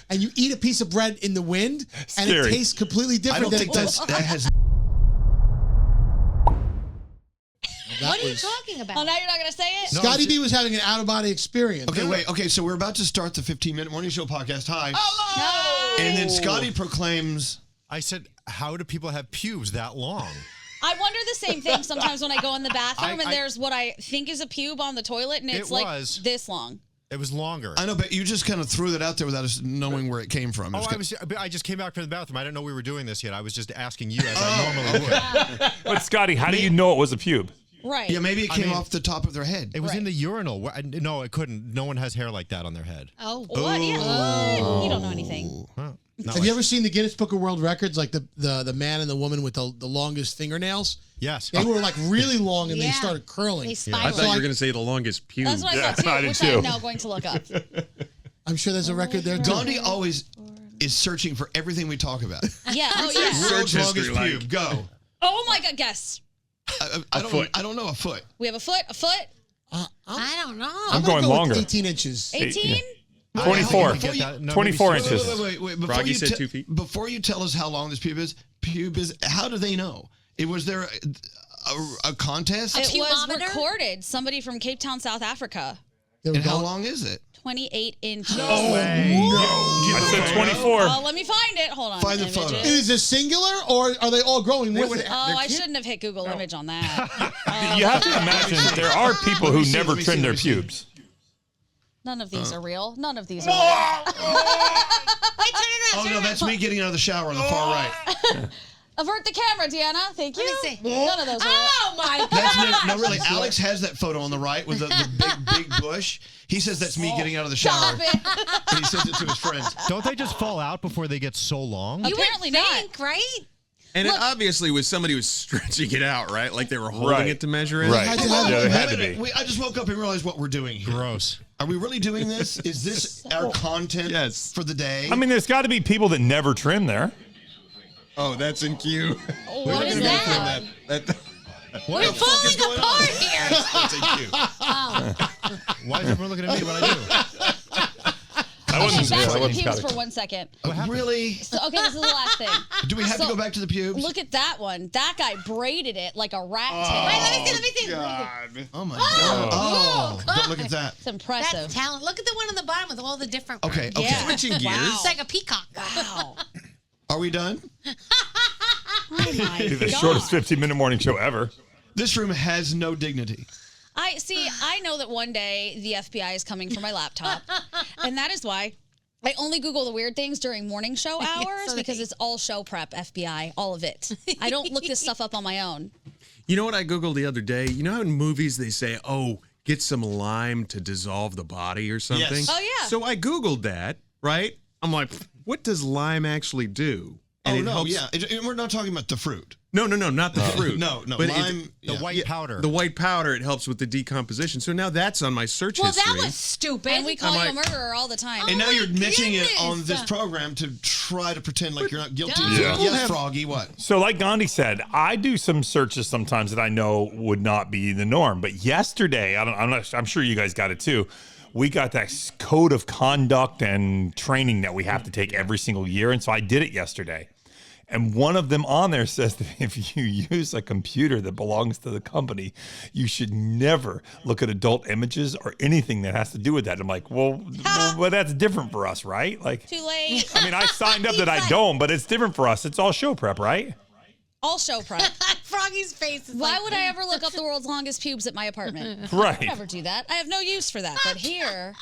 and you eat a piece of bread in the wind, and it tastes completely different than it does. That has. What are you talking about? Oh, now you're not going to say it? No, Scotty B was having an out-of-body experience. Okay, wait. Okay, so we're about to start the 15-minute morning show podcast. Hi. Hello! And then Scotty proclaims... I said, how do people have pubes that long? I wonder the same thing sometimes when I go in the bathroom and there's what I think is a pube on the toilet, and it's this long. It was longer. I know, but you just kind of threw that out there without us knowing where it came from. I just came back from the bathroom. I didn't know we were doing this yet. I was just asking you as I normally would. But Scotty, how do you know it was a pube? Right. Yeah, maybe it came off the top of their head. It was in the urinal. No, it couldn't. No one has hair like that on their head. Oh. What? Yeah. What? You don't know anything. Have you ever seen the Guinness Book of World Records, like the man and the woman with the longest fingernails? Yes. They were like really long and they started curling. They spiraled. I thought you were going to say the longest pube. That's what I thought too, which I am now going to look up. I'm sure there's a record there too. Gandhi always is searching for everything we talk about. Yeah. Oh, yeah. World's longest pube. Go. Oh my God, guess. I don't know a foot. We have a foot? A foot? I don't know. I'm going longer. 18 inches. 18? 24. 24 inches. Wait. Froggy said 2 feet. Before you tell us how long this pube is, how do they know? Was there a contest? It was recorded. Somebody from Cape Town, South Africa. And how long is it? 28 inches. No way. I said 24. Let me find it. Hold on. Find the photo. Is it singular or are they all growing with it? Oh, I shouldn't have hit Google Image on that. You have to imagine there are people who never trim their pubes. None of these are real. None of these are real. Oh, no, that's me getting out of the shower on the far right. Avert the camera, Deanna. Thank you. Let me see. None of those are real. Oh, my God. No, really. Alex has that photo on the right with the big bush. He says that's me getting out of the shower. Stop it. And he sends it to his friends. Don't they just fall out before they get so long? Apparently not. Right? And it obviously was somebody who was stretching it out, right? Like they were holding it to measure it. Right. Yeah, it had to be. I just woke up and realized what we're doing here. Gross. Are we really doing this? Is this our content for the day? I mean, there's got to be people that never trim there. Oh, that's in queue. What is that? We're falling apart here. That's in queue. Why is everyone looking at me when I do? Okay, back to the pubes for 1 second. Really? So, okay, this is the last thing. Do we have to go back to the pubes? Look at that one. That guy braided it like a rat tail. Wait, let me see. Oh, my God. Oh, but look at that. It's impressive. That's talent. Look at the one on the bottom with all the different. Okay. Yeah. Switching gears. Wow. It's like a peacock. Wow. Are we done? Oh my The God. shortest 15-minute morning show ever. This room has no dignity. I know that one day the FBI is coming for my laptop, and that is why I only Google the weird things during morning show hours because it's all show prep, FBI, all of it. I don't look this stuff up on my own. You know what I Googled the other day? You know how in movies they say, oh, get some lime to dissolve the body or something? Yes. Oh, yeah. So I Googled that, right? I'm like, what does lime actually do? And it helps. Yeah. We're not talking about the fruit. No, not the fruit. No. But Lime, The white powder. The white powder, it helps with the decomposition. So now that's on my search history. Well, that was stupid. And we call you a murderer all the time. And now you're mentioning it goodness. on this program to try to pretend like you're not guilty. Yeah. Yes, Froggy, what? So like Gandhi said, I do some searches sometimes that I know would not be the norm. But yesterday, I'm sure you guys got it too. We got that code of conduct and training that we have to take every single year. And so I did it yesterday. And one of them on there says that if you use a computer that belongs to the company, you should never look at adult images or anything that has to do with that. I'm like, well, that's different for us, right? Like, Too late. I mean, I signed up that I don't, but it's different for us. It's all show prep, right? All show prep. Froggy's face is Why would I ever look up the world's longest pubes at my apartment? Right. I never do that. I have no use for that. But here,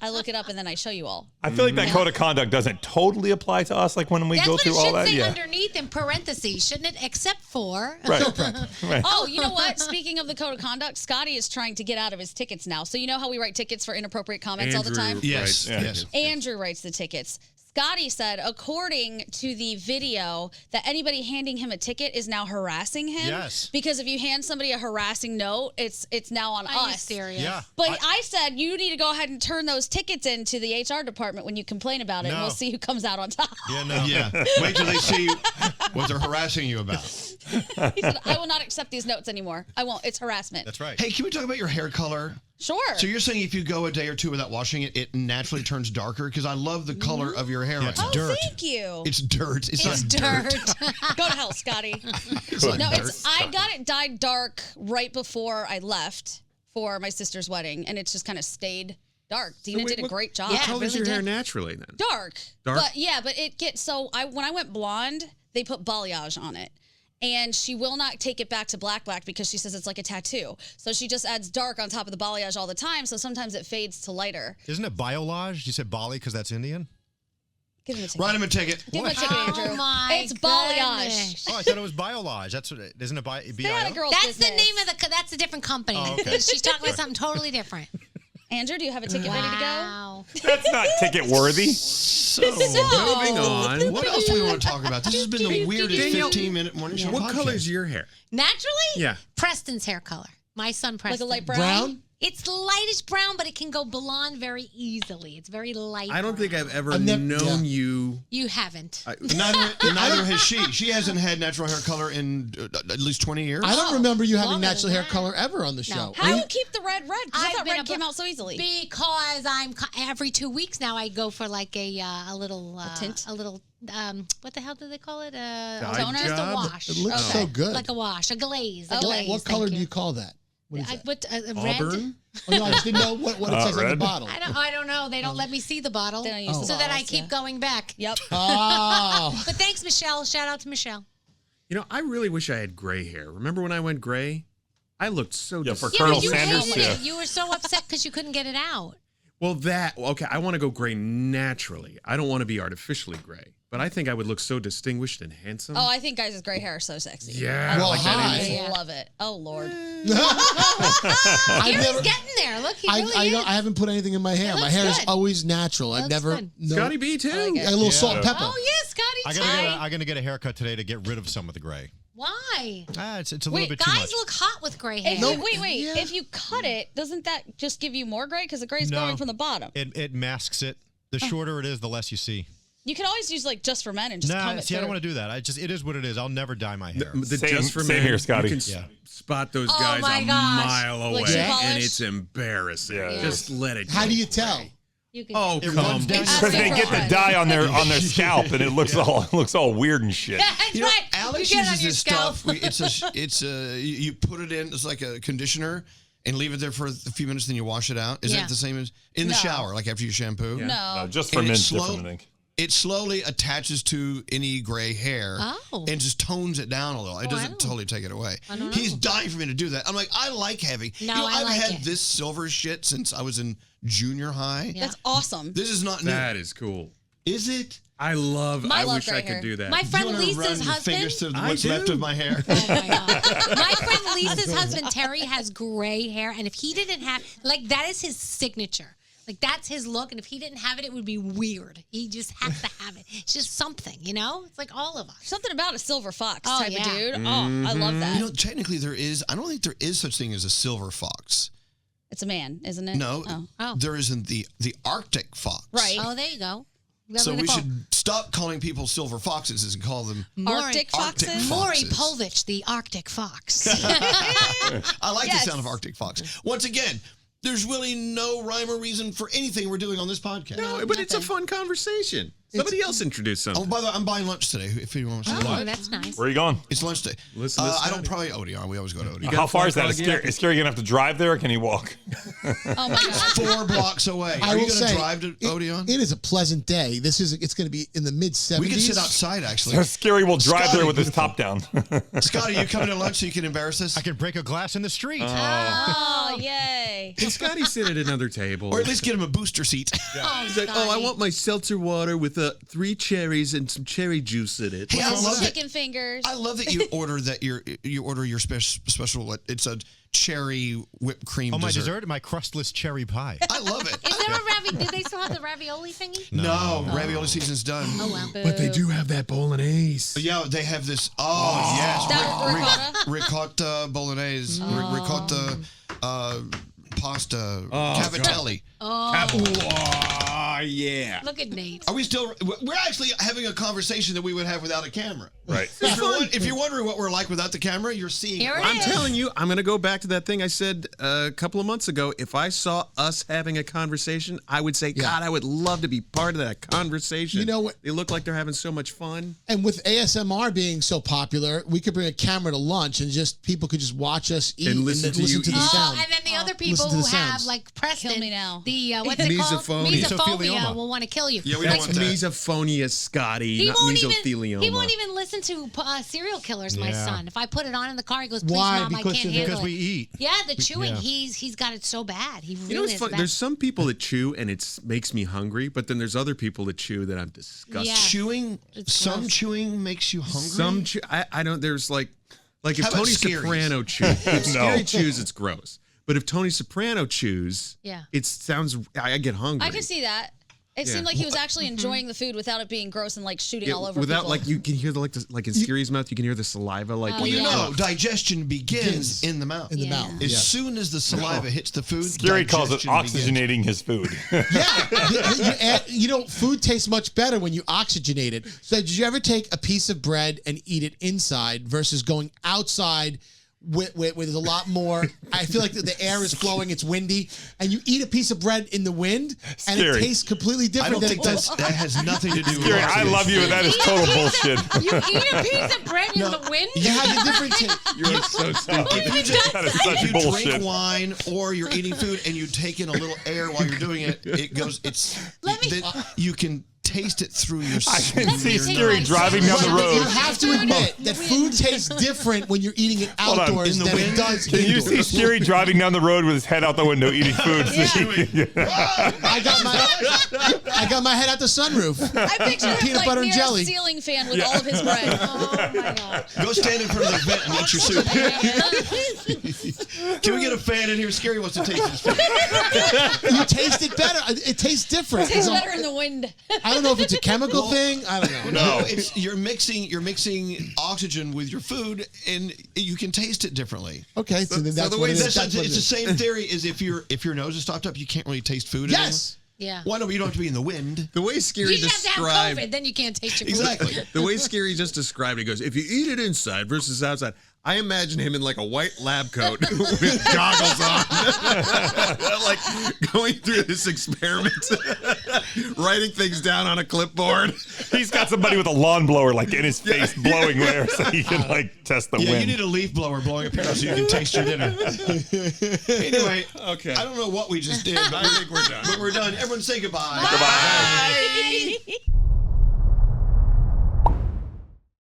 I look it up and then I show you all. I feel like that code of conduct doesn't totally apply to us, like when we go through all that. That's what it should say Yeah. underneath in parentheses, shouldn't it? Except for. Right. Right. Oh, you know what? Speaking of the code of conduct, Scotty is trying to get out of his tickets now. So you know how we write tickets for inappropriate comments all the time? Yes. Right. Yes. Andrew writes the tickets. Scotty said, according to the video, that anybody handing him a ticket is now harassing him. Yes. Because if you hand somebody a harassing note, it's now on Are you us. serious? Yeah. But I said you need to go ahead and turn those tickets into the HR department when you complain about it, and No. we'll see who comes out on top. Yeah, no. Yeah. Wait till they see what they're harassing you about. He said, I will not accept these notes anymore. I won't. It's harassment. That's right. Hey, can we talk about your hair color? Sure. So you're saying if you go a day or two without washing it, it naturally turns darker? Because I love the color of your hair. Yeah, right it's now. Oh, dirt. thank you. It's dirt. It's not dirt. Go to hell, Scotty. It's not No, dirt. I got it dyed dark right before I left for my sister's wedding, and it's just kind of stayed dark. Dina did a great job. What color's really your hair did. naturally then? Dark. Dark? But yeah, but it gets when I went blonde, they put balayage on it. And she will not take it back to black because she says it's like a tattoo. So she just adds dark on top of the balayage all the time. So sometimes it fades to lighter. Isn't it biolage? You said Bali because that's Indian? Give him a ticket. Write him a ticket. Give him a ticket, Andrew. Oh my It's balayage. goodness. Oh, I thought it was biolage. That's what it isn't it? Stay out of girls' That's the business. name of that's a different company. Oh, okay. She's talking about something totally different. Andrew, do you have a ticket ready to go? Wow. That's not ticket worthy. So, Moving on. what else do we want to talk about? This has been the weirdest Danielle, 15-minute morning show What podcast. color is your hair? Naturally? Yeah. Preston's hair color. My son Like Preston. a light brown? Brown? It's lightish brown, but it can go blonde very easily. It's very light. I don't think brown. I've ever I've never- known yeah. you. You haven't. Neither has she. She hasn't had natural hair color in at least 20 years. I don't remember you having longer than natural hair that. color ever on the show. How do you keep the red? Because I I've thought been red came out so easily. Because every 2 weeks now I go for like a little tint? a little what the hell do they call it? Dye Toner? Just a job? wash. It looks so good. Like a wash, a glaze. A What- glaze. what color thank do you call that? What is that? What red? Auburn? Oh, no, I just didn't know what it says on the red? bottle. I don't know. They don't let me see the bottle, They don't use the so that I bottles, keep yeah. going back. Yep. Oh. But thanks, Michelle. Shout out to Michelle. You know, I really wish I had gray hair. Remember when I went gray? I looked so Yeah, for dis- Colonel but you Sanders, hated yeah. it. You were so upset because you couldn't get it out. Well, okay, I want to go gray naturally. I don't want to be artificially gray. But I think I would look so distinguished and handsome. Oh, I think guys with gray hair are so sexy. Yeah. Well, like that hi. is- Yeah. Love it. Oh, Lord. I He's never. getting there. Look, he I, really I, is. don't, I haven't put anything in my hair. My looks hair is good. always natural. I've Looks never. good. No, Scotty B, too. like it. a little salt and pepper. Oh, yeah, Scotty. I'm gonna get a haircut today to get rid of some of the gray. Why? It's a little Wait, bit too Guys much. look hot with gray hair. Wait. Yeah. If you cut it, doesn't that just give you more gray? Because the gray's No. going from the bottom. It masks it. The shorter it is, the less you see. You can always use like just for men and just comb Nah, it see, I don't through. want to do that. It is what it is. I'll never dye my hair. The Same- just for same men, here, Scotty. You can Yeah. spot those Oh guys my a gosh. mile away, Like shoe and polish? it's embarrassing. Yeah. Just let it. How go do you gray. tell? You can Oh, It come runs down on. your Because they get the dye on their scalp and it looks all weird and shit. That's You know, right. Alex you get it on uses your this scalp. stuff. You put it in. It's like a conditioner, and leave it there for a few minutes. Then you wash it out. Is Yeah. that the same as in the No. shower, like after you shampoo? Yeah. No. Just for And men, it's it's slow. different, I think. It slowly attaches to any gray hair Oh. and just tones it down a little. It I doesn't don't- totally take it away. I don't He's know. dying for me to do that. I'm like, I like having. No, you know, I I've like had it. this silver shit since I was in junior high. Yeah. That's awesome. This is not new. That is cool. Is it? I love. I I love wish I gray could hair. do that. My Do you friend want to Lisa's run your husband. fingers through I what's do. left of my hair? Oh my God. My friend Lisa's husband Terry has gray hair, and if he didn't have that is his signature. Like that's his look, and if he didn't have it, it would be weird. He just has to have it. It's just something, you know. It's like all of us. Something about a silver fox Oh, type yeah. of dude. Oh, I love that. You know, technically there is. I don't think there is such thing as a silver fox. It's a man, isn't it? No, Oh. there isn't the Arctic fox. Right. Oh, there you go. So we should stop calling people silver foxes and call them. Arctic Arctic foxes. fox. Maury foxes. Povich, the Arctic fox. I like Yes. the sound of Arctic fox. Once again, there's really no rhyme or reason for anything we're doing on this podcast. No, but it's a fun conversation. Somebody else introduced Oh, something. by the way, I'm buying lunch today. If anyone wants to Oh, lunch. that's nice. Where are you going? It's lunch day. Listen to I Scotty. don't probably Odeon. We always go to Odeon. got How far is that? fun Is Scary, plug-in? is Scary going to have to drive there or can he walk? Oh my God. 4 blocks away. I Are you will going to say, drive to Odeon? It is a pleasant day. It's going to be in the mid 70s. We can sit outside, actually. So Scary will drive Scotty, there with his top down. Scott, are you coming to lunch so you can embarrass us? I can break a glass in the street. Oh, yay. Can Scotty sit at another table? Or at least get him a booster seat. Oh, He's like, oh, I Scotty. want my seltzer water with 3 cherries and some cherry juice in it. Hey, I love that. Chicken fingers. I love that you order your special. It's a cherry whipped cream. Oh, my dessert, my crustless cherry pie. I love it. Is there a ravioli? Do they still have the ravioli thingy? No, ravioli season's done. Oh well. But they do have that bolognese. Yeah, they have this. Oh, yes, That ricotta bolognese, ricotta pasta, Oh, cavatelli. Oh, yeah. Look at Nate. Are we still? We're actually having a conversation that we would have without a camera. Right. If you're wondering what we're like without the camera, you're seeing. Here it I'm is. telling you, I'm going to go back to that thing I said a couple of months ago. If I saw us having a conversation, I would say, God, I would love to be part of that conversation. You know what? They look like they're having so much fun. And with ASMR being so popular, we could bring a camera to lunch and just people could just watch us eat And listen to you the eat. sound. And then the other people Listen to who the have, sounds. like Preston, Kill me now. the what's it called? Misophonia. Mesophobia will want to kill you. Yeah, we don't want that. Misophonia, Scotty, He not won't mesothelioma. even. He won't even listen to serial killers. My Yeah. son. If I put it on in the car, he goes, "Please, Why? Mom, I Because can't of the- handle Because we it." eat. Yeah, the chewing. yeah. He's got it so bad. He really You know what's is funny? bad. There's some people that chew and it makes me hungry, but then there's other people that chew that I'm disgusted. Yeah. Chewing. It's Some gross. chewing makes you hungry. Some chew, I don't. There's like if How about Tony Scaries? Soprano chews, if No. Scary chews, it's gross. But if Tony Soprano chews, Yeah. it sounds. I get hungry. I can see that. It Yeah. seemed like he was actually enjoying the food without it being gross and like shooting Yeah, all over without people. like you can hear the like in Scary's mouth, you can hear the saliva like. Oh, Well, you yeah. know, digestion begins Begins in the mouth. in the Yeah. mouth. As Yeah. soon as the saliva hits the food, Gary calls it digestion begins. oxygenating his food. Food tastes much better when you oxygenate it. So did you ever take a piece of bread and eat it inside versus going outside with there's a lot more? I feel like the air is flowing, it's windy, and you eat a piece of bread in the wind, and it Scary. tastes completely I different don't than think it does. that has nothing to do with Gary, I love you, and that is total bullshit. You eat a piece of bread in the wind? You have a different taste. You're so stupid. If you just That is if such you bullshit. drink wine or you're eating food and you take in a little air while you're doing it, it goes. You can taste it through your. I can Let see me take Scary my driving down the But you road. have to admit that food tastes different when you're eating it Hold on. outdoors In the than it wind? does Can you see indoors. Scary driving down the road with his head out the window eating food? I got my head out the sunroof. I picture him Peanut like butter and near jelly. a ceiling fan with all of his bread. Oh my god. Go stand in front of the vent and get your soup. Can we get a fan in here? Scary wants to taste his food. You taste it better. It tastes different. Tastes It's a- better in the wind. I don't know if it's a chemical thing. I don't know. No, it's you're mixing oxygen with your food, and you can taste it differently. Okay, so then that's the what way it is. That's That's what it it's the is. same theory as if your nose is stopped up, you can't really taste food. Yes. Yeah. Why no? You don't have to be in the wind. The way Scary You just have to have described COVID, then you can't taste your food. Exactly. the way Scary just described it, he goes, if you eat it inside versus outside, I imagine him in like a white lab coat with goggles on, like going through this experiment, writing things down on a clipboard. He's got somebody with a lawn blower like in his face blowing there so he can like test the Yeah, wind. you need a leaf blower blowing up here so you can taste your dinner. Anyway, Okay. I don't know what we just did, but I think we're done. But we're done. Everyone say goodbye. Bye.